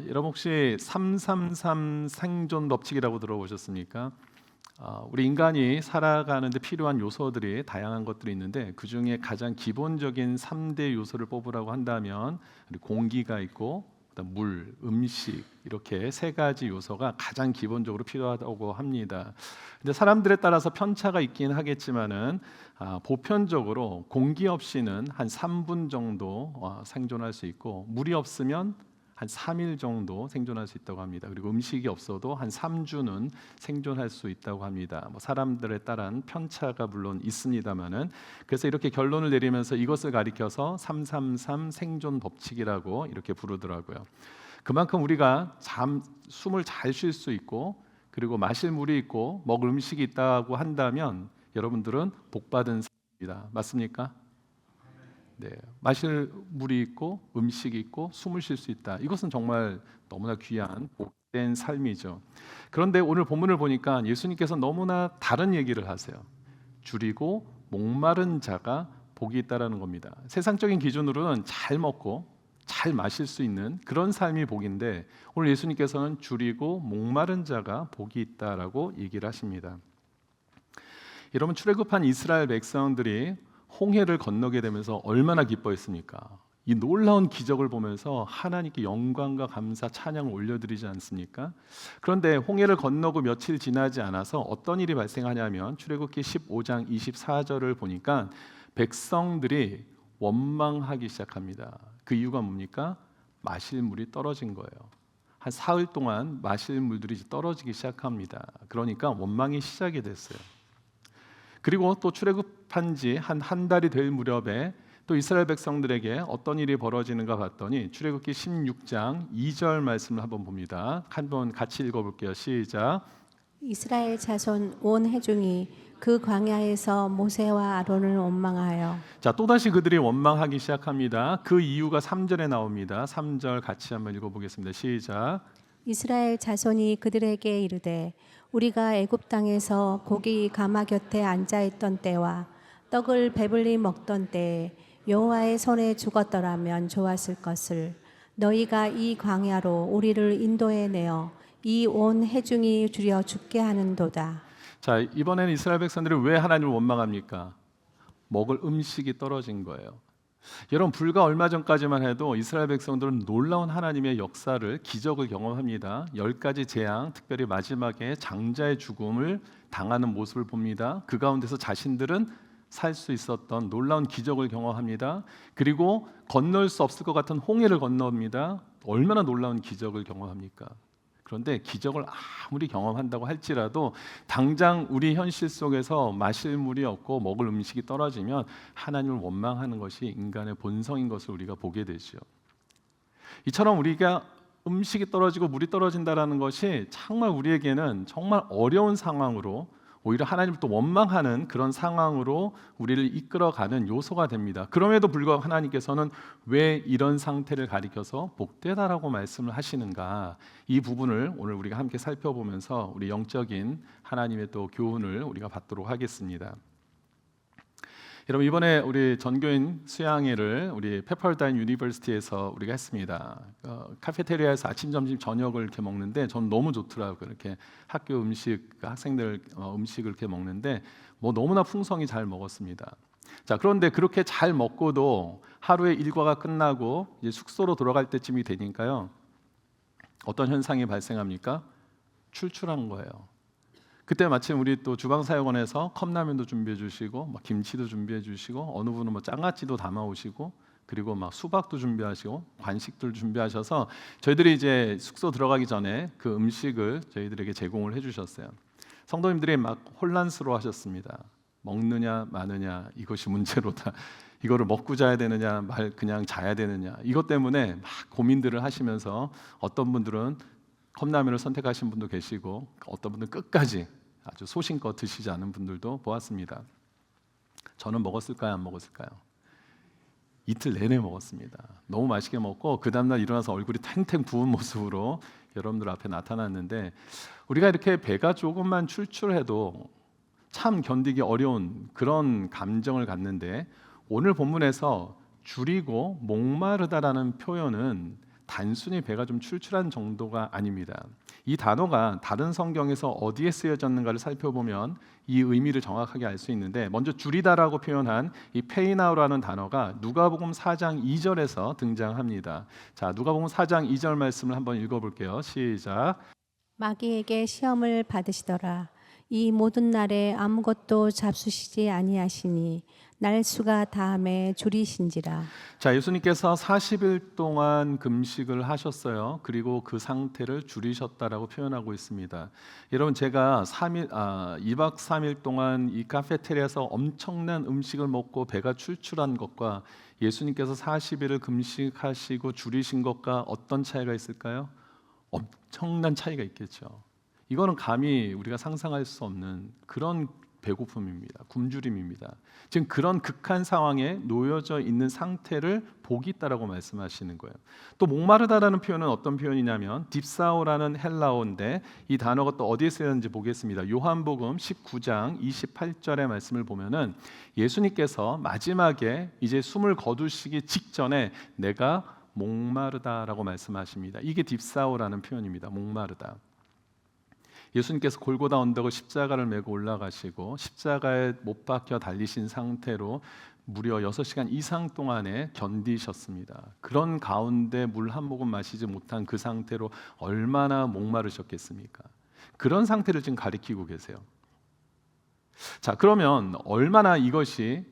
여러분 혹시 333 생존 법칙이라고 들어보셨습니까? 우리 인간이 살아가는데 필요한 요소들이 다양한 것들이 있는데 그 중에 가장 기본적인 3대 요소를 뽑으라고 한다면 공기가 있고 그다음 물, 음식 이렇게 세 가지 요소가 가장 기본적으로 필요하다고 합니다. 근데 사람들에 따라서 편차가 있긴 하겠지만은 보편적으로 공기 없이는 한 3분 정도 생존할 수 있고 물이 없으면 한 3일 정도 생존할 수 있다고 합니다. 그리고 음식이 없어도 한 3주는 생존할 수 있다고 합니다. 사람들에 따른 편차가 물론 있습니다만은 그래서 이렇게 결론을 내리면서 이것을 가리켜서 333 생존 법칙이라고 이렇게 부르더라고요. 그만큼 우리가 숨을 잘 쉴 수 있고 그리고 마실 물이 있고 먹을 음식이 있다고 한다면 여러분들은 복받은 삶입니다. 맞습니까? 네, 마실 물이 있고 음식이 있고 숨을 쉴 수 있다. 이것은 정말 너무나 귀한 복된 삶이죠. 그런데 오늘 본문을 보니까 예수님께서 너무나 다른 얘기를 하세요. 줄이고 목마른 자가 복이 있다라는 겁니다. 세상적인 기준으로는 잘 먹고 잘 마실 수 있는 그런 삶이 복인데 오늘 예수님께서는 줄이고 목마른 자가 복이 있다라고 얘기를 하십니다. 여러분 출애굽한 이스라엘 백성들이 홍해를 건너게 되면서 얼마나 기뻐했습니까? 이 놀라운 기적을 보면서 하나님께 영광과 감사, 찬양을 올려드리지 않습니까? 그런데 홍해를 건너고 며칠 지나지 않아서 어떤 일이 발생하냐면 출애굽기 15장 24절을 보니까 백성들이 원망하기 시작합니다. 그 이유가 뭡니까? 마실 물이 떨어진 거예요. 한 사흘 동안 마실 물들이 떨어지기 시작합니다. 그러니까 원망이 시작이 됐어요. 그리고 또 출애굽한 지 한 달이 될 무렵에 또 이스라엘 백성들에게 어떤 일이 벌어지는가 봤더니 출애굽기 16장 2절 말씀을 한번 봅니다. 한번 같이 읽어볼게요. 시작. 이스라엘 자손 온 회중이 그 광야에서 모세와 아론을 원망하여 자, 또다시 그들이 원망하기 시작합니다. 그 이유가 3절에 나옵니다. 3절 같이 한번 읽어보겠습니다. 시작. 이스라엘 자손이 그들에게 이르되 우리가 애굽 땅에서 고기 가마 곁에 앉아 있던 때와 떡을 배불리 먹던 때에 여호와의 손에 죽었더라면 좋았을 것을 너희가 이 광야로 우리를 인도해 내어 이 온 회중이 줄여 죽게 하는도다. 자, 이번에는 이스라엘 백성들이 왜 하나님을 원망합니까? 먹을 음식이 떨어진 거예요. 여러분 불과 얼마 전까지만 해도 이스라엘 백성들은 놀라운 하나님의 역사를 기적을 경험합니다. 10가지 재앙, 특별히 마지막에 장자의 죽음을 당하는 모습을 봅니다. 그 가운데서 자신들은 살 수 있었던 놀라운 기적을 경험합니다. 그리고 건널 수 없을 것 같은 홍해를 건너옵니다. 얼마나 놀라운 기적을 경험합니까? 그런데 기적을 아무리 경험한다고 할지라도 당장 우리 현실 속에서 마실 물이 없고 먹을 음식이 떨어지면 하나님을 원망하는 것이 인간의 본성인 것을 우리가 보게 되죠. 이처럼 우리가 음식이 떨어지고 물이 떨어진다라는 것이 정말 우리에게는 정말 어려운 상황으로 오히려 하나님을 또 원망하는 그런 상황으로 우리를 이끌어가는 요소가 됩니다. 그럼에도 불구하고 하나님께서는 왜 이런 상태를 가리켜서 복되다라고 말씀을 하시는가? 이 부분을 오늘 우리가 함께 살펴보면서 우리 영적인 하나님의 또 교훈을 우리가 받도록 하겠습니다. 여러분 이번에 우리 전교인 수양회를 우리 페퍼다인 유니버시티에서 우리가 했습니다. 카페테리아에서 아침, 점심, 저녁을 이렇게 먹는데 전 너무 좋더라고요. 이렇게 학교 음식, 학생들 음식을 이렇게 먹는데 너무나 풍성히 잘 먹었습니다. 자, 그런데 그렇게 잘 먹고도 하루의 일과가 끝나고 이제 숙소로 돌아갈 때쯤이 되니까요. 어떤 현상이 발생합니까? 출출한 거예요. 그때 마침 우리 또 주방사역원에서 컵라면도 준비해 주시고 김치도 준비해 주시고 어느 분은 장아찌도 담아 오시고 그리고 수박도 준비하시고 간식들 준비하셔서 저희들이 이제 숙소 들어가기 전에 그 음식을 저희들에게 제공을 해 주셨어요. 성도님들이 혼란스러워 하셨습니다. 먹느냐 마느냐 이것이 문제로다. 이거를 먹고 자야 되느냐 그냥 자야 되느냐 이것 때문에 막 고민들을 하시면서 어떤 분들은 컵라면을 선택하신 분도 계시고 어떤 분들은 끝까지 아주 소신껏 드시지 않은 분들도 보았습니다. 저는 먹었을까요? 안 먹었을까요? 이틀 내내 먹었습니다. 너무 맛있게 먹고 그 다음날 일어나서 얼굴이 탱탱 부은 모습으로 여러분들 앞에 나타났는데 우리가 이렇게 배가 조금만 출출해도 참 견디기 어려운 그런 감정을 갖는데 오늘 본문에서 줄이고 목마르다라는 표현은 단순히 배가 좀 출출한 정도가 아닙니다. 이 단어가 다른 성경에서 어디에 쓰여졌는가를 살펴보면 이 의미를 정확하게 알 수 있는데, 먼저 줄이다라고 표현한 이 페이나우라는 단어가 누가복음 4장 2절에서 등장합니다. 자, 누가복음 4장 2절 말씀을 한번 읽어볼게요. 시작. 마귀에게 시험을 받으시더라. 이 모든 날에 아무것도 잡수시지 아니하시니 날수가 다함에 줄이신지라. 자, 예수님께서 40일 동안 금식을 하셨어요. 그리고 그 상태를 줄이셨다라고 표현하고 있습니다. 여러분, 제가 2박 3일 동안 이 카페테리아에서 엄청난 음식을 먹고 배가 출출한 것과 예수님께서 40일을 금식하시고 줄이신 것과 어떤 차이가 있을까요? 엄청난 차이가 있겠죠. 이거는 감히 우리가 상상할 수 없는 그런 배고픔입니다. 굶주림입니다. 지금 그런 극한 상황에 놓여져 있는 상태를 복이 있다라고 말씀하시는 거예요. 또 목마르다라는 표현은 어떤 표현이냐면 딥사오라는 헬라어인데, 이 단어가 또 어디에 쓰였는지 보겠습니다. 요한복음 19장 28절의 말씀을 보면은 예수님께서 마지막에 이제 숨을 거두시기 직전에 내가 목마르다라고 말씀하십니다. 이게 딥사오라는 표현입니다. 목마르다. 예수님께서 골고다 언덕을 십자가를 메고 올라가시고 십자가에 못 박혀 달리신 상태로 무려 6시간 이상 동안에 견디셨습니다. 그런 가운데 물 한 모금 마시지 못한 그 상태로 얼마나 목마르셨겠습니까? 그런 상태를 지금 가리키고 계세요. 자, 그러면 얼마나 이것이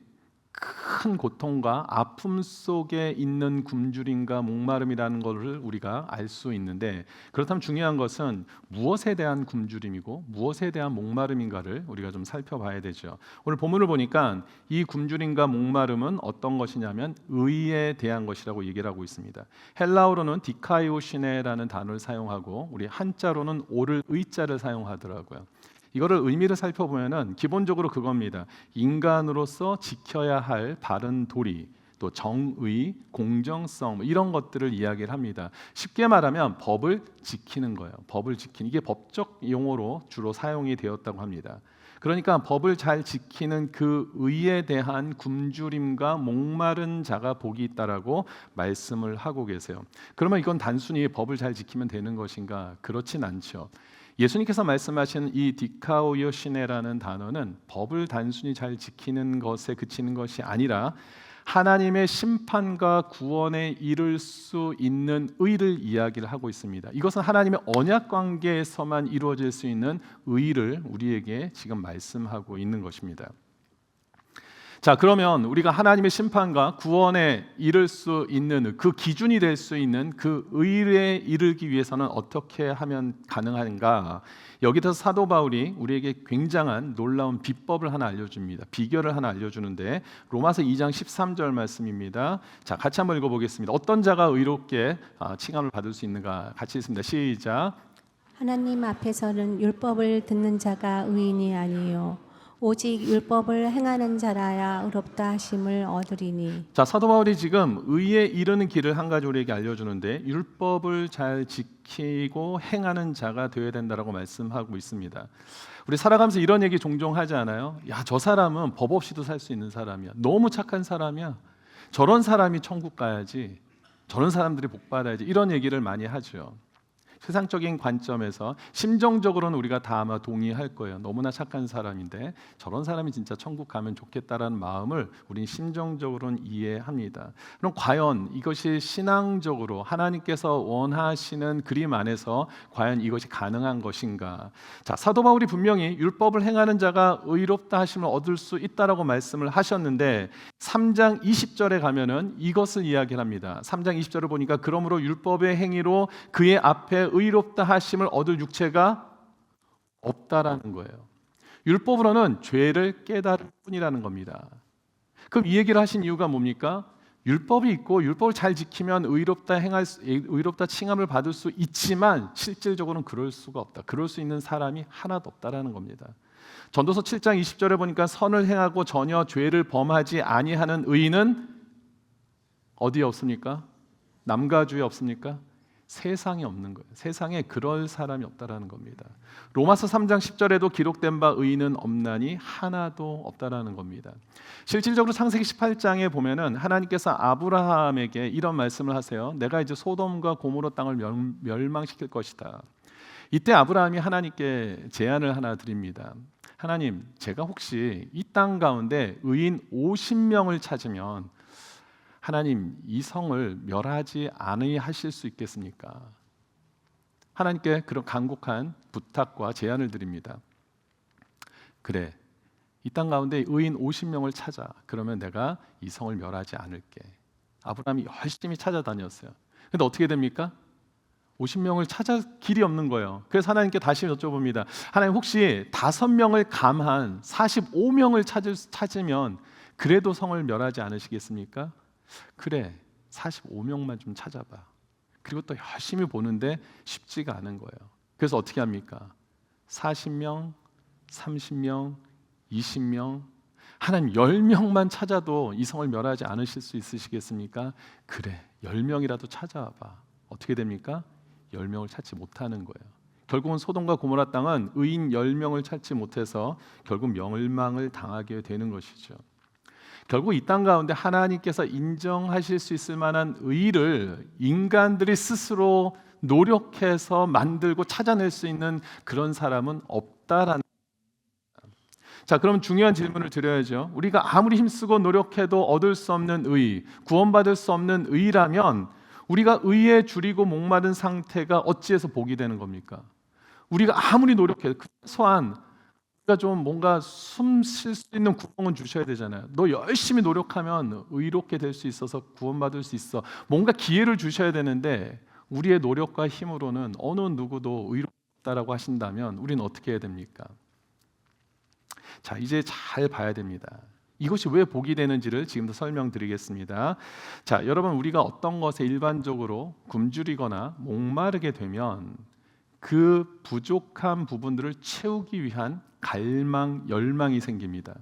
큰 고통과 아픔 속에 있는 굶주림과 목마름이라는 것을 우리가 알 수 있는데, 그렇다면 중요한 것은 무엇에 대한 굶주림이고 무엇에 대한 목마름인가를 우리가 좀 살펴봐야 되죠. 오늘 본문을 보니까 이 굶주림과 목마름은 어떤 것이냐면 의에 대한 것이라고 얘기를 하고 있습니다. 헬라어로는 디카이오시네라는 단어를 사용하고 우리 한자로는 오를 의자를 사용하더라고요. 이거를 의미를 살펴보면은 기본적으로 그겁니다. 인간으로서 지켜야 할 바른 도리, 또 정의, 공정성, 이런 것들을 이야기를 합니다. 쉽게 말하면 법을 지키는 거예요. 법을 지키는, 이게 법적 용어로 주로 사용이 되었다고 합니다. 그러니까 법을 잘 지키는 그 의에 대한 굶주림과 목마른 자가 복이 있다라고 말씀을 하고 계세요. 그러면 이건 단순히 법을 잘 지키면 되는 것인가? 그렇진 않죠. 예수님께서 말씀하신 이 디카오요시네라는 단어는 법을 단순히 잘 지키는 것에 그치는 것이 아니라 하나님의 심판과 구원에 이를 수 있는 의를 이야기를 하고 있습니다. 이것은 하나님의 언약 관계에서만 이루어질 수 있는 의를 우리에게 지금 말씀하고 있는 것입니다. 자, 그러면 우리가 하나님의 심판과 구원에 이를 수 있는 그 기준이 될 수 있는 그 의에 이르기 위해서는 어떻게 하면 가능한가? 여기서 사도 바울이 우리에게 굉장한 놀라운 비법을 하나 알려줍니다. 비결을 하나 알려주는데, 로마서 2장 13절 말씀입니다. 자, 같이 한번 읽어보겠습니다. 어떤 자가 의롭게 칭함을 받을 수 있는가? 같이 읽습니다. 시작. 하나님 앞에서는 율법을 듣는 자가 의인이 아니요 오직 율법을 행하는 자라야 의롭다 하심을 얻으리니. 자, 사도 바울이 지금 의에 이르는 길을 한 가지 우리에게 알려주는데, 율법을 잘 지키고 행하는 자가 되어야 된다라고 말씀하고 있습니다. 우리 살아가면서 이런 얘기 종종 하지 않아요? 야, 저 사람은 법 없이도 살 수 있는 사람이야. 너무 착한 사람이야. 저런 사람이 천국 가야지. 저런 사람들이 복 받아야지. 이런 얘기를 많이 하죠. 세상적인 관점에서 심정적으로는 우리가 다 아마 동의할 거예요. 너무나 착한 사람인데 저런 사람이 진짜 천국 가면 좋겠다라는 마음을 우린 심정적으로는 이해합니다. 그럼 과연 이것이 신앙적으로 하나님께서 원하시는 그림 안에서 과연 이것이 가능한 것인가? 자, 사도 바울이 분명히 율법을 행하는 자가 의롭다 하심을 얻을 수 있다라고 말씀을 하셨는데 3장 20절에 가면은 이것을 이야기를 합니다. 3장 20절을 보니까 그러므로 율법의 행위로 그의 앞에 의롭다 하심을 얻을 육체가 없다라는 거예요. 율법으로는 죄를 깨달을 뿐이라는 겁니다. 그럼 이 얘기를 하신 이유가 뭡니까? 율법이 있고 율법을 잘 지키면 의롭다 칭함을 받을 수 있지만 실질적으로는 그럴 수가 없다. 그럴 수 있는 사람이 하나도 없다라는 겁니다. 전도서 7장 20절에 보니까 선을 행하고 전혀 죄를 범하지 아니하는 의인은 어디에 없습니까? 남과 주에 없습니까? 세상에 없는 거예요. 세상에 그럴 사람이 없다라는 겁니다. 로마서 3장 10절에도 기록된 바 의인은 없나니 하나도 없다라는 겁니다. 실질적으로 창세기 18장에 보면은 하나님께서 아브라함에게 이런 말씀을 하세요. 내가 이제 소돔과 고모라 땅을 멸망시킬 것이다. 이때 아브라함이 하나님께 제안을 하나 드립니다. 하나님, 제가 혹시 이 땅 가운데 의인 50명을 찾으면 하나님 이 성을 멸하지 아니하실 수 있겠습니까? 하나님께 그런 간곡한 부탁과 제안을 드립니다. 그래, 이 땅 가운데 의인 50명을 찾아. 그러면 내가 이 성을 멸하지 않을게. 아브라함이 열심히 찾아다녔어요. 근데 어떻게 됩니까? 50명을 찾아 길이 없는 거예요. 그래서 하나님께 다시 여쭤봅니다. 하나님, 혹시 5명을 감한 45명을 찾으면 그래도 성을 멸하지 않으시겠습니까? 그래, 45명만 좀 찾아봐. 그리고 또 열심히 보는데 쉽지가 않은 거예요. 그래서 어떻게 합니까? 40명, 30명, 20명, 하나님 10명만 찾아도 이 성을 멸하지 않으실 수 있으시겠습니까? 그래, 10명이라도 찾아봐. 어떻게 됩니까? 10명을 찾지 못하는 거예요. 결국은 소돔과 고모라 땅은 의인 10명을 찾지 못해서 결국 멸망을 당하게 되는 것이죠. 결국 이 땅 가운데 하나님께서 인정하실 수 있을 만한 의를 인간들이 스스로 노력해서 만들고 찾아낼 수 있는 그런 사람은 없다라는. 자, 그럼 중요한 질문을 드려야죠. 우리가 아무리 힘쓰고 노력해도 얻을 수 없는 의, 구원받을 수 없는 의라면 우리가 의에 줄이고 목마른 상태가 어찌해서 복이 되는 겁니까? 우리가 아무리 노력해도 최소한 우리가 좀 뭔가 숨 쉴 수 있는 구멍은 주셔야 되잖아요. 너 열심히 노력하면 의롭게 될 수 있어서 구원받을 수 있어. 뭔가 기회를 주셔야 되는데 우리의 노력과 힘으로는 어느 누구도 의롭다라고 하신다면 우리는 어떻게 해야 됩니까? 자, 이제 잘 봐야 됩니다. 이것이 왜 복이 되는지를 지금도 설명드리겠습니다. 자, 여러분, 우리가 어떤 것에 일반적으로 굶주리거나 목마르게 되면 그 부족한 부분들을 채우기 위한 갈망, 열망이 생깁니다.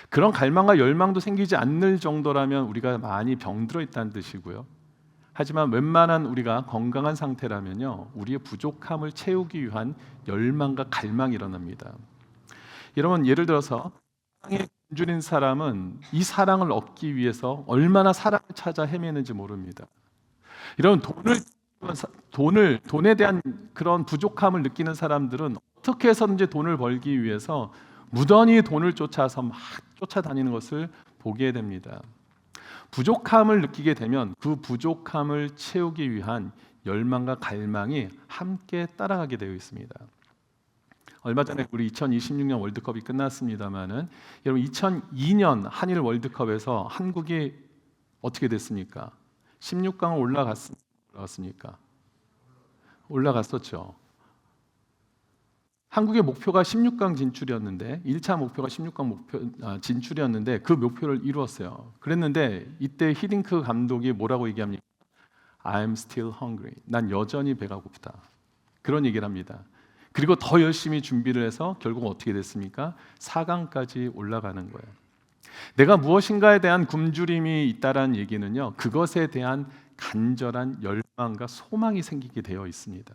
그런 갈망과 열망도 생기지 않을 정도라면 우리가 많이 병들어 있다는 뜻이고요. 하지만 웬만한 우리가 건강한 상태라면요, 우리의 부족함을 채우기 위한 열망과 갈망이 일어납니다. 여러분, 예를 들어서 사랑에 굶주린 사람은 이 사랑을 얻기 위해서 얼마나 사랑을 찾아 헤매는지 모릅니다. 이런 돈에 대한 그런 부족함을 느끼는 사람들은 어떻게 해서든지 돈을 벌기 위해서 무던히 돈을 쫓아서 막 쫓아다니는 것을 보게 됩니다. 부족함을 느끼게 되면 그 부족함을 채우기 위한 열망과 갈망이 함께 따라가게 되어 있습니다. 얼마 전에 우리 2026년 월드컵이 끝났습니다만은 여러분, 2002년 한일 월드컵에서 한국이 어떻게 됐습니까? 16강을 올라갔습니까? 올라갔었죠. 한국의 목표가 16강 진출이었는데 1차 목표가 16강 진출이었는데 그 목표를 이루었어요. 그랬는데 이때 히딩크 감독이 뭐라고 얘기합니까? I'm still hungry. 난 여전히 배가 고프다. 그런 얘기를 합니다. 그리고 더 열심히 준비를 해서 결국 어떻게 됐습니까? 4강까지 올라가는 거예요. 내가 무엇인가에 대한 굶주림이 있다라는 얘기는요, 그것에 대한 간절한 열망과 소망이 생기게 되어 있습니다.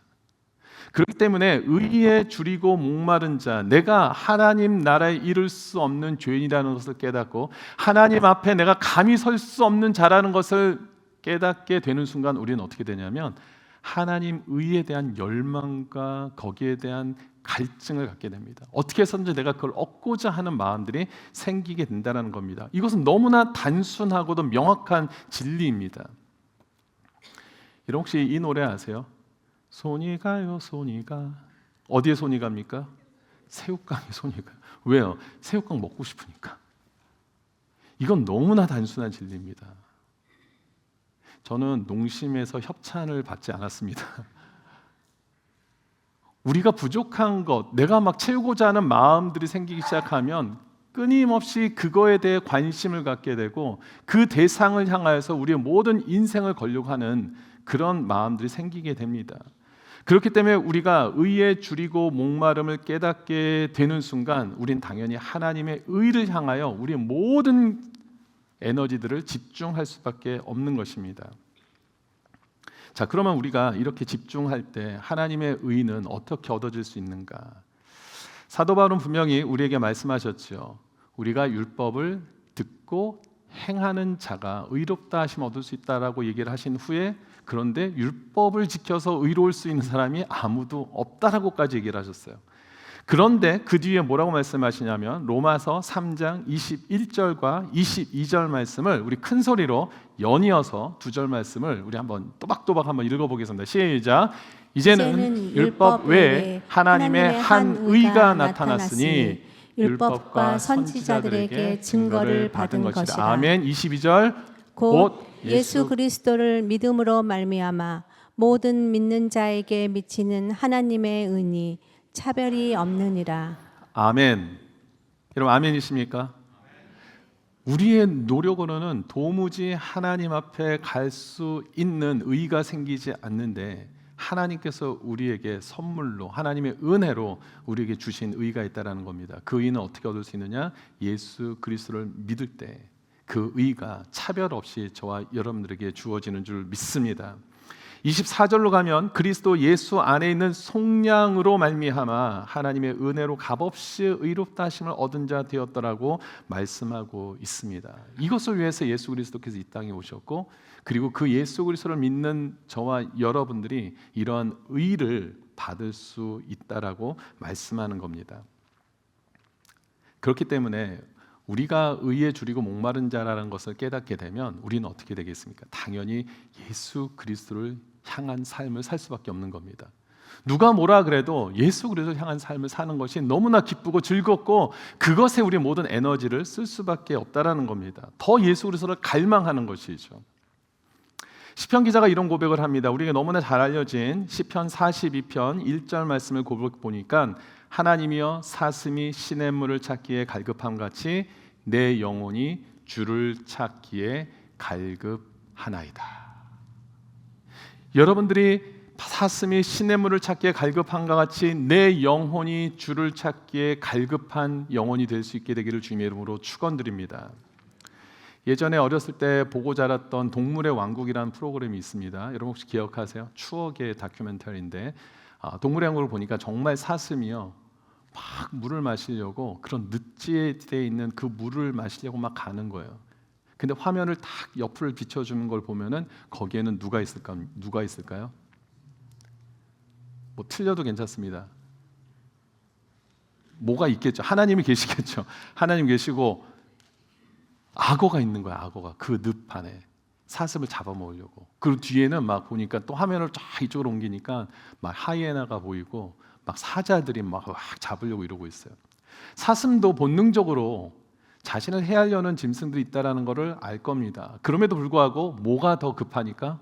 그렇기 때문에 의에 줄이고 목마른 자, 내가 하나님 나라에 이룰 수 없는 죄인이라는 것을 깨닫고 하나님 앞에 내가 감히 설 수 없는 자라는 것을 깨닫게 되는 순간 우리는 어떻게 되냐면 하나님 의에 대한 열망과 거기에 대한 갈증을 갖게 됩니다. 어떻게 해서든지 내가 그걸 얻고자 하는 마음들이 생기게 된다는 겁니다. 이것은 너무나 단순하고도 명확한 진리입니다. 여러분, 혹시 이 노래 아세요? 손이 가요, 손이 가. 어디에 손이 갑니까? 새우깡에 손이 가요. 왜요? 새우깡 먹고 싶으니까. 이건 너무나 단순한 진리입니다. 저는 농심에서 협찬을 받지 않았습니다. 우리가 부족한 것, 내가 막 채우고자 하는 마음들이 생기기 시작하면 끊임없이 그거에 대해 관심을 갖게 되고 그 대상을 향하여서 우리의 모든 인생을 걸려고 하는 그런 마음들이 생기게 됩니다. 그렇기 때문에 우리가 의에 줄이고 목마름을 깨닫게 되는 순간 우린 당연히 하나님의 의를 향하여 우리의 모든 에너지들을 집중할 수밖에 없는 것입니다. 자, 그러면 우리가 이렇게 집중할 때 하나님의 의는 어떻게 얻어질 수 있는가? 사도 바울은 분명히 우리에게 말씀하셨죠. 우리가 율법을 듣고 행하는 자가 의롭다 하심 얻을 수 있다라고 얘기를 하신 후에 그런데 율법을 지켜서 의로울 수 있는 사람이 아무도 없다라고까지 얘기를 하셨어요. 그런데 그 뒤에 뭐라고 말씀하시냐면 로마서 3장 21절과 22절 말씀을 우리 큰 소리로 연이어서 두 절 말씀을 우리 한번 또박또박 한번 읽어보겠습니다. 시작. 이제는 율법 외에 하나님의 한 의가 나타났으니 율법과 선지자들에게 증거를 받은 것이라. 아멘. 22절. 곧 예수 그리스도를 믿음으로 말미암아 모든 믿는 자에게 미치는 하나님의 은이 차별이 없느니라. 아멘. 여러분 아멘이십니까? 우리의 노력으로는 도무지 하나님 앞에 갈 수 있는 의가 생기지 않는데 하나님께서 우리에게 선물로 하나님의 은혜로 우리에게 주신 의가 있다라는 겁니다. 그 의는 어떻게 얻을 수 있느냐? 예수 그리스도를 믿을 때 그 의가 차별 없이 저와 여러분들에게 주어지는 줄 믿습니다. 24절로 가면 그리스도 예수 안에 있는 속량으로 말미암아 하나님의 은혜로 값없이 의롭다 하심을 얻은 자 되었더라고 말씀하고 있습니다. 이것을 위해서 예수 그리스도께서 이 땅에 오셨고 그리고 그 예수 그리스도를 믿는 저와 여러분들이 이러한 의를 받을 수 있다라고 말씀하는 겁니다. 그렇기 때문에 우리가 의에 줄이고 목마른 자라는 것을 깨닫게 되면 우리는 어떻게 되겠습니까? 당연히 예수 그리스도를 향한 삶을 살 수밖에 없는 겁니다. 누가 뭐라 그래도 예수 그리스도를 향한 삶을 사는 것이 너무나 기쁘고 즐겁고 그것에 우리 모든 에너지를 쓸 수밖에 없다라는 겁니다. 더 예수 그리스도를 갈망하는 것이죠. 시편 기자가 이런 고백을 합니다. 우리에게 너무나 잘 알려진 시편 42편 1절 말씀을 보니까 하나님이여 사슴이 시냇물을 찾기에 갈급함 같이 내 영혼이 주를 찾기에 갈급하나이다. 여러분들이 사슴이 시냇물을 찾기에 갈급함과 같이 내 영혼이 주를 찾기에 갈급한 영혼이 될 수 있게 되기를 주님의 이름으로 축원드립니다. 예전에 어렸을 때 보고 자랐던 동물의 왕국이라는 프로그램이 있습니다. 여러분 혹시 기억하세요? 추억의 다큐멘터리인데 동물의 왕국을 보니까 정말 사슴이요 막 물을 마시려고 그런 늪지에 있는 그 물을 마시려고 막 가는 거예요. 근데 화면을 딱 옆을 비춰주는 걸 보면은 거기에는 누가 있을까요? 뭐 틀려도 괜찮습니다. 뭐가 있겠죠? 하나님이 계시겠죠. 하나님 계시고 악어가 있는 거야. 악어가 그 늪 안에 사슴을 잡아먹으려고. 그리고 뒤에는 막 보니까 또 화면을 쫙 이쪽으로 옮기니까 막 하이에나가 보이고 막 사자들이 막 잡으려고 이러고 있어요. 사슴도 본능적으로 자신을 해하려는 짐승들이 있다라는 것을 알 겁니다. 그럼에도 불구하고 뭐가 더 급하니까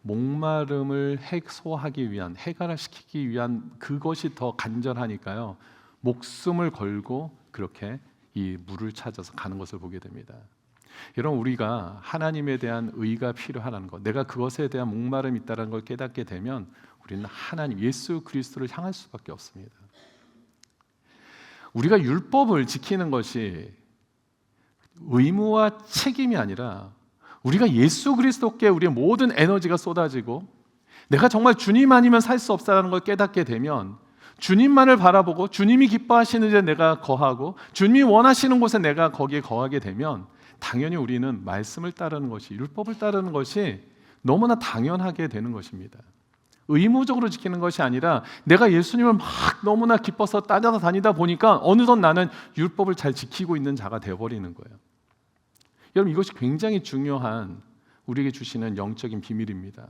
목마름을 해소하기 위한, 해결시키기 위한 그것이 더 간절하니까요. 목숨을 걸고 그렇게 이 물을 찾아서 가는 것을 보게 됩니다. 여러분 우리가 하나님에 대한 의가 필요하다는 것, 내가 그것에 대한 목마름이 있다는 걸 깨닫게 되면 우리는 하나님, 예수 그리스도를 향할 수밖에 없습니다. 우리가 율법을 지키는 것이 의무와 책임이 아니라 우리가 예수 그리스도께 우리의 모든 에너지가 쏟아지고 내가 정말 주님 아니면 살 수 없다는 걸 깨닫게 되면 주님만을 바라보고 주님이 기뻐하시는 데 내가 거하고 주님이 원하시는 곳에 내가 거기에 거하게 되면 당연히 우리는 말씀을 따르는 것이, 율법을 따르는 것이 너무나 당연하게 되는 것입니다. 의무적으로 지키는 것이 아니라 내가 예수님을 막 너무나 기뻐서 따라다니다 보니까 어느덧 나는 율법을 잘 지키고 있는 자가 되어버리는 거예요. 여러분 이것이 굉장히 중요한 우리에게 주시는 영적인 비밀입니다.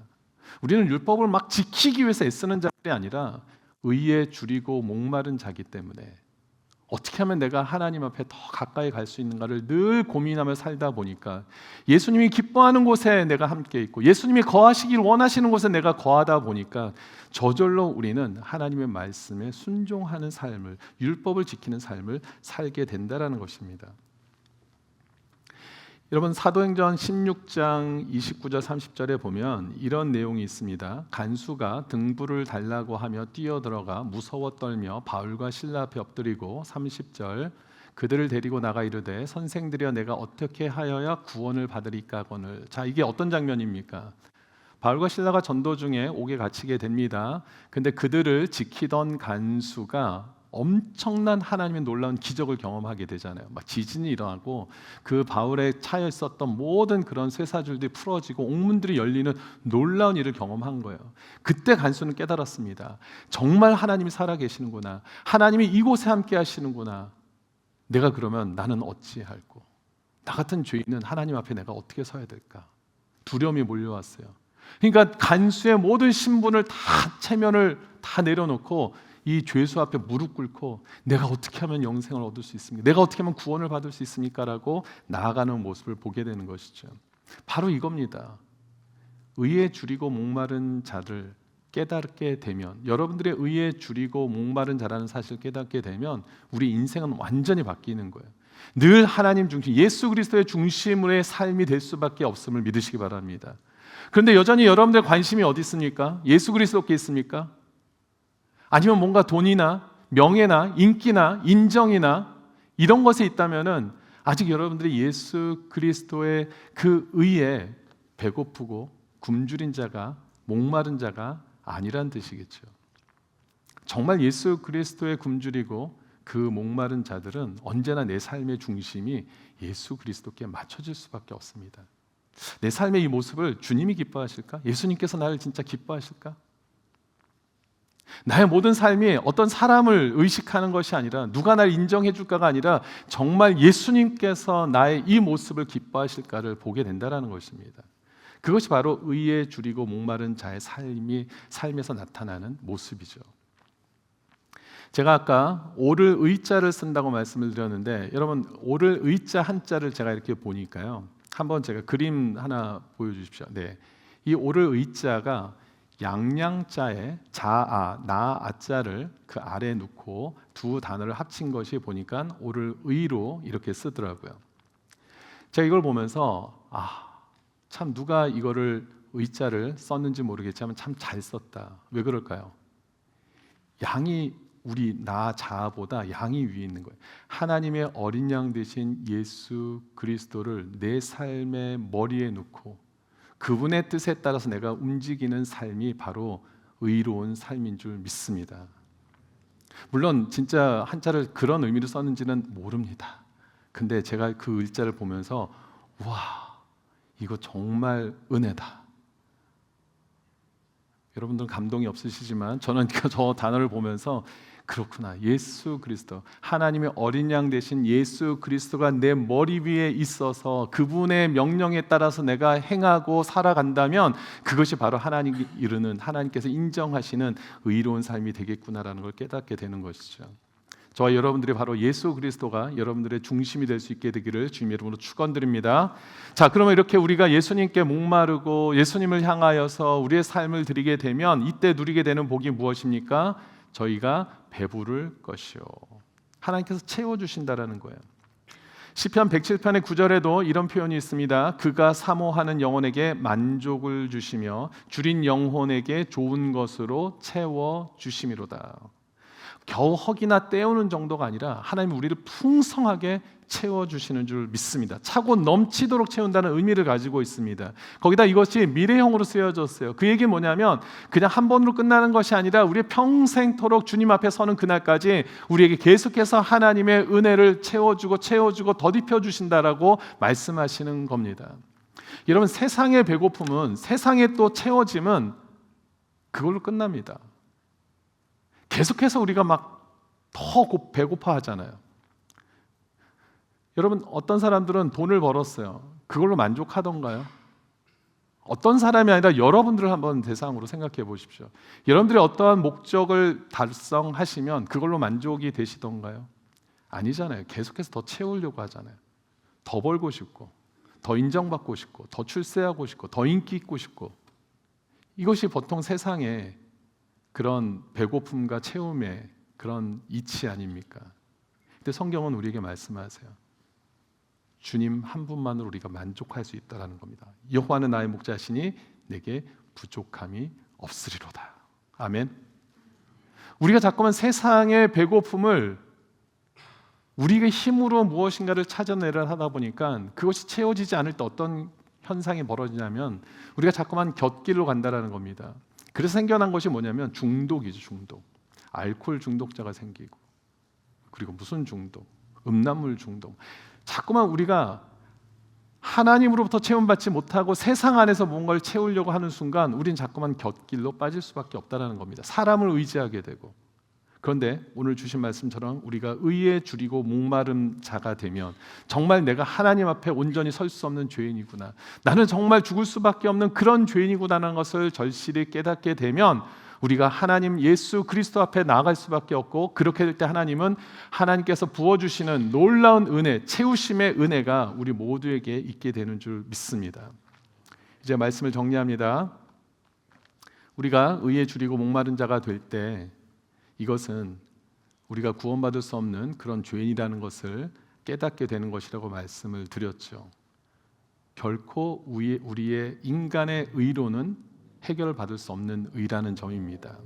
우리는 율법을 막 지키기 위해서 애쓰는 자들이 아니라 의에 줄이고 목마른 자기 때문에 어떻게 하면 내가 하나님 앞에 더 가까이 갈 수 있는가를 늘 고민하며 살다 보니까 예수님이 기뻐하는 곳에 내가 함께 있고 예수님이 거하시길 원하시는 곳에 내가 거하다 보니까 저절로 우리는 하나님의 말씀에 순종하는 삶을, 율법을 지키는 삶을 살게 된다라는 것입니다. 여러분 사도행전 16장 29절 30절에 보면 이런 내용이 있습니다. 간수가 등불을 달라고 하며 뛰어들어가 무서워 떨며 바울과 실라 앞에 엎드리고 30절 그들을 데리고 나가 이르되 선생들이여 내가 어떻게 하여야 구원을 받으리까 하거늘. 자 이게 어떤 장면입니까? 바울과 실라가 전도 중에 옥에 갇히게 됩니다. 근데 그들을 지키던 간수가 엄청난 하나님의 놀라운 기적을 경험하게 되잖아요. 막 지진이 일어나고 그 바울에 차여 있었던 모든 그런 쇠사줄들이 풀어지고 옥문들이 열리는 놀라운 일을 경험한 거예요. 그때 간수는 깨달았습니다. 정말 하나님이 살아계시는구나. 하나님이 이곳에 함께 하시는구나. 내가 그러면 나는 어찌할꼬? 나 같은 죄인은 하나님 앞에 내가 어떻게 서야 될까? 두려움이 몰려왔어요. 그러니까 간수의 모든 신분을 다 체면을 다 내려놓고 이 죄수 앞에 무릎 꿇고 내가 어떻게 하면 영생을 얻을 수 있습니까? 내가 어떻게 하면 구원을 받을 수 있습니까? 라고 나아가는 모습을 보게 되는 것이죠. 바로 이겁니다. 의에 줄이고 목마른 자를 깨닫게 되면, 여러분들의 의에 줄이고 목마른 자라는 사실을 깨닫게 되면 우리 인생은 완전히 바뀌는 거예요. 늘 하나님 중심, 예수 그리스도의 중심의 삶이 될 수밖에 없음을 믿으시기 바랍니다. 그런데 여전히 여러분들의 관심이 어디 있습니까? 예수 그리스도께 있습니까? 아니면 뭔가 돈이나 명예나 인기나 인정이나 이런 것에 있다면은 아직 여러분들이 예수 그리스도의 그 의에 배고프고 굶주린 자가, 목마른 자가 아니란 뜻이겠죠. 정말 예수 그리스도에 굶주리고 그 목마른 자들은 언제나 내 삶의 중심이 예수 그리스도께 맞춰질 수밖에 없습니다. 내 삶의 이 모습을 주님이 기뻐하실까? 예수님께서 나를 진짜 기뻐하실까? 나의 모든 삶이 어떤 사람을 의식하는 것이 아니라, 누가 날 인정해 줄까가 아니라 정말 예수님께서 나의 이 모습을 기뻐하실까를 보게 된다는 것입니다. 그것이 바로 의에 줄이고 목마른 자의 삶에서 나타나는 모습이죠. 제가 아까 오를 의자를 쓴다고 말씀을 드렸는데, 여러분 오를 의자 한자를 제가 이렇게 보니까요, 한번 제가 그림 하나 보여주십시오. 네, 이 오를 의자가 양양자에 자아, 나아자를 그 아래에 놓고 두 단어를 합친 것이 보니까 오를 의로 이렇게 쓰더라고요. 제가 이걸 보면서 참 누가 이거를 의자를 썼는지 모르겠지만 참 잘 썼다. 왜 그럴까요? 양이 우리 나 자아보다 양이 위에 있는 거예요. 하나님의 어린 양 되신 예수 그리스도를 내 삶의 머리에 놓고 그분의 뜻에 따라서 내가 움직이는 삶이 바로 의로운 삶인 줄 믿습니다. 물론 진짜 한자를 그런 의미로 썼는지는 모릅니다. 근데 제가 그 의자를 보면서 와, 이거 정말 은혜다. 여러분들은 감동이 없으시지만 저는 저 단어를 보면서 그렇구나, 예수 그리스도, 하나님의 어린 양 되신 예수 그리스도가 내 머리 위에 있어서 그분의 명령에 따라서 내가 행하고 살아간다면 그것이 바로 하나님이 이루는, 하나님께서 인정하시는 의로운 삶이 되겠구나라는 걸 깨닫게 되는 것이죠. 저와 여러분들이 바로 예수 그리스도가 여러분들의 중심이 될 수 있게 되기를 주님의 이름으로 축원드립니다. 자, 그러면 이렇게 우리가 예수님께 목마르고 예수님을 향하여서 우리의 삶을 드리게 되면 이때 누리게 되는 복이 무엇입니까? 저희가 배부를 것이요, 하나님께서 채워주신다라는 거예요. 시편 107편의 9절에도 이런 표현이 있습니다. 그가 사모하는 영혼에게 만족을 주시며 줄인 영혼에게 좋은 것으로 채워주심이로다. 겨우 허기나 때우는 정도가 아니라 하나님이 우리를 풍성하게 채워주시는 줄 믿습니다. 차고 넘치도록 채운다는 의미를 가지고 있습니다. 거기다 이것이 미래형으로 쓰여졌어요. 그 얘기는 뭐냐면 그냥 한 번으로 끝나는 것이 아니라 우리 평생토록 주님 앞에 서는 그날까지 우리에게 계속해서 하나님의 은혜를 채워주고 더딥혀 주신다라고 말씀하시는 겁니다. 여러분, 세상의 배고픔은, 세상에 또 채워짐은 그걸로 끝납니다. 계속해서 우리가 막 더 배고파 하잖아요. 여러분, 어떤 사람들은 돈을 벌었어요. 그걸로 만족하던가요? 어떤 사람이 아니라 여러분들을 한번 대상으로 생각해 보십시오. 여러분들이 어떠한 목적을 달성하시면 그걸로 만족이 되시던가요? 아니잖아요. 계속해서 더 채우려고 하잖아요. 더 벌고 싶고, 더 인정받고 싶고, 더 출세하고 싶고, 더 인기 있고 싶고. 이것이 보통 세상의 그런 배고픔과 채움의 그런 이치 아닙니까? 근데 성경은 우리에게 말씀하세요. 주님 한 분만으로 우리가 만족할 수 있다는 겁니다. 여호와는 나의 목자시니 내게 부족함이 없으리로다. 아멘. 우리가 자꾸만 세상의 배고픔을 우리의 힘으로 무엇인가를 찾아내려 하다 보니까 그것이 채워지지 않을 때 어떤 현상이 벌어지냐면 우리가 자꾸만 곁길로 간다라는 겁니다. 그래서 생겨난 것이 뭐냐면 중독이죠. 중독. 알코올 중독자가 생기고, 그리고 무슨 중독? 음란물 중독. 자꾸만 우리가 하나님으로부터 체험받지 못하고 세상 안에서 뭔가를 채우려고 하는 순간 우린 자꾸만 곁길로 빠질 수밖에 없다는 겁니다. 사람을 의지하게 되고. 그런데 오늘 주신 말씀처럼 우리가 의에 줄이고 목마른 자가 되면 정말 내가 하나님 앞에 온전히 설 수 없는 죄인이구나, 나는 정말 죽을 수밖에 없는 그런 죄인이구나라는 것을 절실히 깨닫게 되면 우리가 하나님 예수 그리스도 앞에 나아갈 수밖에 없고, 그렇게 될 때 하나님은 하나님께서 부어주시는 놀라운 은혜, 채우심의 은혜가 우리 모두에게 있게 되는 줄 믿습니다. 이제 말씀을 정리합니다. 우리가 의에 줄이고 목마른 자가 될 때 이것은 우리가 구원받을 수 없는 그런 죄인이라는 것을 깨닫게 되는 것이라고 말씀을 드렸죠. 결코 우리의 인간의 의로는 해결받을 수 없는 의라는 점입니다.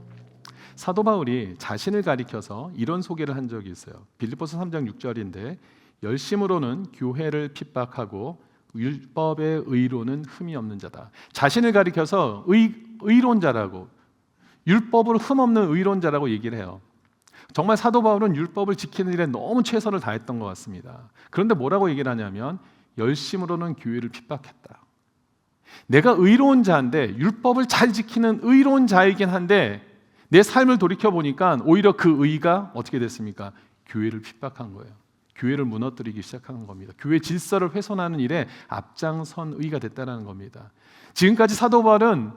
사도 바울이 자신을 가리켜서 이런 소개를 한 적이 있어요. 빌립보서 3장 6절인데 열심으로는 교회를 핍박하고 율법의 의로는 흠이 없는 자다. 자신을 가리켜서 의로운 자라고, 율법으로 흠없는 의로운 자라고 얘기를 해요. 정말 사도 바울은 율법을 지키는 일에 너무 최선을 다했던 것 같습니다. 그런데 뭐라고 얘기를 하냐면 열심으로는 교회를 핍박했다. 내가 의로운 자인데, 율법을 잘 지키는 의로운 자이긴 한데 내 삶을 돌이켜 보니까 오히려 그 의가 어떻게 됐습니까? 교회를 핍박한 거예요. 교회를 무너뜨리기 시작한 겁니다. 교회 질서를 훼손하는 일에 앞장선 의가 됐다는 겁니다. 지금까지 사도 바울은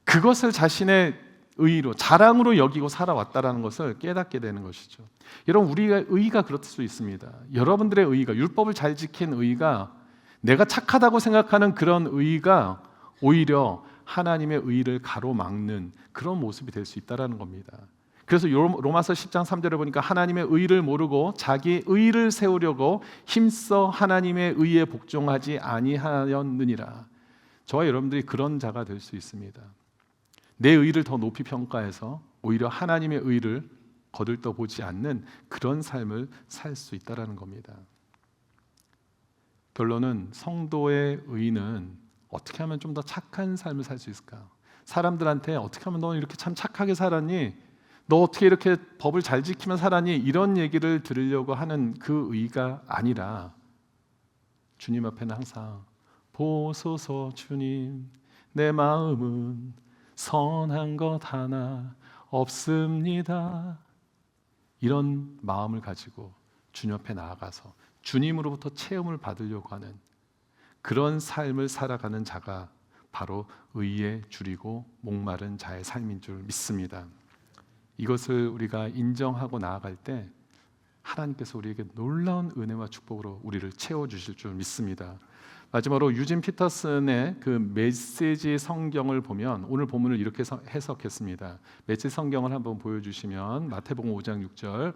그것을 자신의 의로, 자랑으로 여기고 살아왔다는 것을 깨닫게 되는 것이죠. 여러분, 우리의 의가 그럴 수 있습니다. 여러분들의 의가, 율법을 잘 지킨 의가, 내가 착하다고 생각하는 그런 의가 오히려 하나님의 의를 가로막는 그런 모습이 될 수 있다는 겁니다. 그래서 로마서 10장 3절에 보니까 하나님의 의를 모르고 자기 의를 세우려고 힘써 하나님의 의에 복종하지 아니하였느니라. 저와 여러분들이 그런 자가 될 수 있습니다. 내 의를 더 높이 평가해서 오히려 하나님의 의를 거들떠보지 않는 그런 삶을 살 수 있다는 겁니다. 결론은 성도의 의는 어떻게 하면 좀 더 착한 삶을 살 수 있을까? 사람들한테 어떻게 하면 너 이렇게 참 착하게 살았니? 너 어떻게 이렇게 법을 잘 지키면 살았니? 이런 얘기를 들으려고 하는 그 의가 아니라 주님 앞에는 항상 보소서 주님, 내 마음은 선한 것 하나 없습니다. 이런 마음을 가지고 주님 앞에 나아가서 주님으로부터 체험을 받으려고 하는 그런 삶을 살아가는 자가 바로 의에 줄이고 목마른 자의 삶인 줄 믿습니다. 이것을 우리가 인정하고 나아갈 때 하나님께서 우리에게 놀라운 은혜와 축복으로 우리를 채워주실 줄 믿습니다. 마지막으로 유진 피터슨의 그 메시지 성경을 보면 오늘 본문을 이렇게 해석했습니다. 메시지 성경을 한번 보여주시면 마태복음 5장 6절.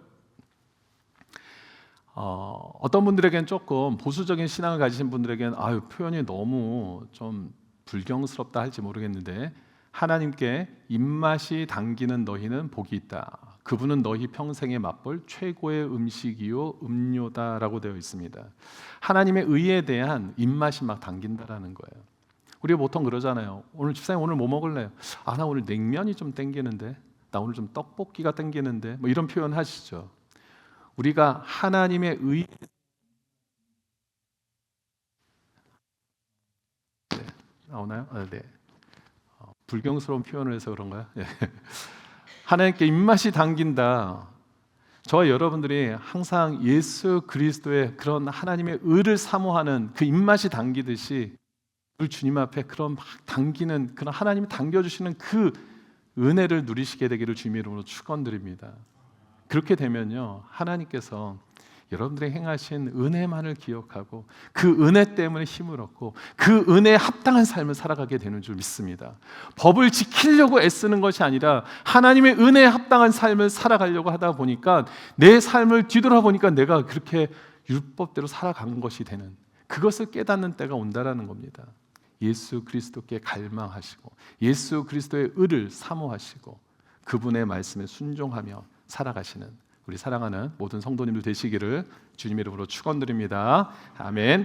어떤 분들에겐 조금 보수적인 신앙을 가지신 분들에겐 표현이 너무 좀 불경스럽다 할지 모르겠는데, 하나님께 입맛이 당기는 너희는 복이 있다. 그분은 너희 평생에 맛볼 최고의 음식이요 음료다라고 되어 있습니다. 하나님의 의에 대한 입맛이 막 당긴다라는 거예요. 우리가 보통 그러잖아요. 오늘 집사님 오늘 뭐 먹을래요? 나 오늘 냉면이 좀 땡기는데, 나 오늘 좀 떡볶이가 땡기는데, 뭐 이런 표현 하시죠. 우리가 하나님의 의 나오나요? 네. 불경스러운 표현을 해서 그런가요? 네. 하나님께 입맛이 당긴다. 저와 여러분들이 항상 예수 그리스도의 그런 하나님의 의를 사모하는 그 입맛이 당기듯이 우리 주님 앞에 그런 막 당기는 그런 하나님이 당겨주시는 그 은혜를 누리시게 되기를 주님의 이름으로 축원드립니다. 그렇게 되면요, 하나님께서 여러분들이 행하신 은혜만을 기억하고 그 은혜 때문에 힘을 얻고 그 은혜에 합당한 삶을 살아가게 되는 줄 믿습니다. 법을 지키려고 애쓰는 것이 아니라 하나님의 은혜에 합당한 삶을 살아가려고 하다 보니까 내 삶을 뒤돌아보니까 내가 그렇게 율법대로 살아간 것이 되는, 그것을 깨닫는 때가 온다라는 겁니다. 예수 그리스도께 갈망하시고 예수 그리스도의 의를 사모하시고 그분의 말씀에 순종하며 살아가시는 우리 사랑하는 모든 성도님들 되시기를 주님의 이름으로 축원드립니다. 아멘.